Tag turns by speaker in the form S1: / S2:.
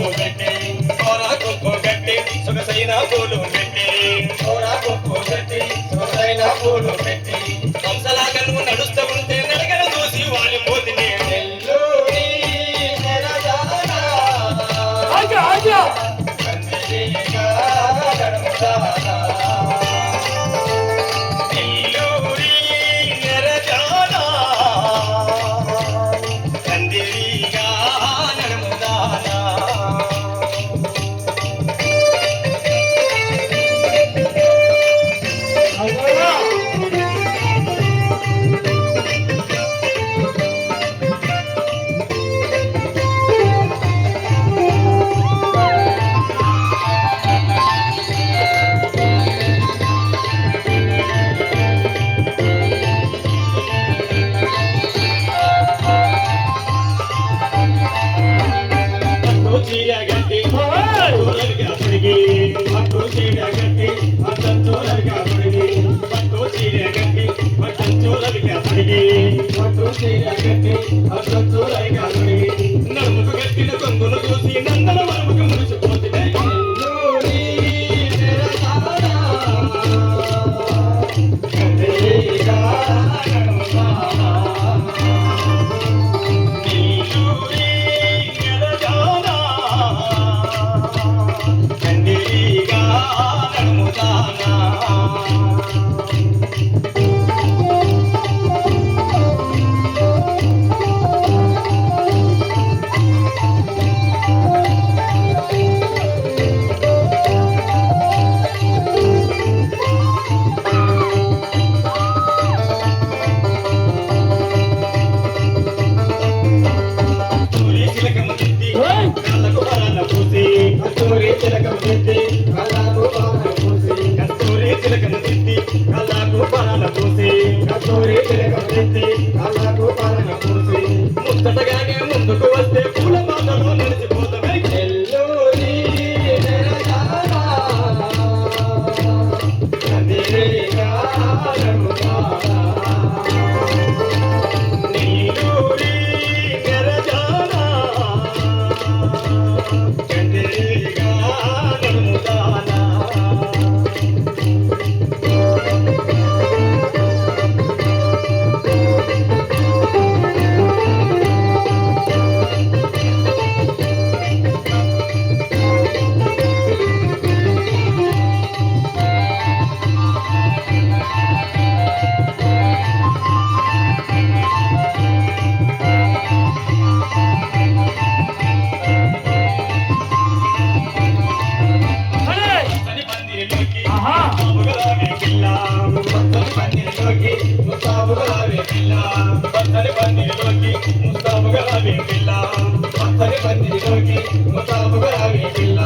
S1: పూలు పెట్టి కోరా కొప్పు కట్టి సొగసైన పూలు పెట్టి కోరా కొప్పు కట్టి సొగసైన పూలు పెట్టి హంసలాగా నువ్వు నడుస్తూ ఉంటే నడగడ చూసి వాలి పోతిని నెల్లూరి నెరజానా ఆజా ఆజా కందిగా నడుముదానా నెల్లూరి నెరజానా కందిగా నడుముదానా నడుముకు కట్టిన కొంగును చూసి నందన మరుముకు మురిసిపోతుంది కస్తూరి చిలకము తిత్తి కళ్ళకు పాలన పూసి కస్తూరి చిలకము తిత్తి కళ్ళకు పాలన పూసి కస్తూరి చిలకము తిత్తి కళ్ళకు పాలన పూసి ముచ్చటగానే ముందుకు వస్తే పూల పాటలో నిలిచిపోతామే నెల్లూరి నెరజానా కందిగా నడుముదానా నెల్లూరి నెరజానా కందిగా నడుముదానా పచ్చని పందిరిలోకి ముస్తాబుగా రావే పిల్ల పచ్చని పందిరిలోకి ముస్తాబుగా రావే పిల్ల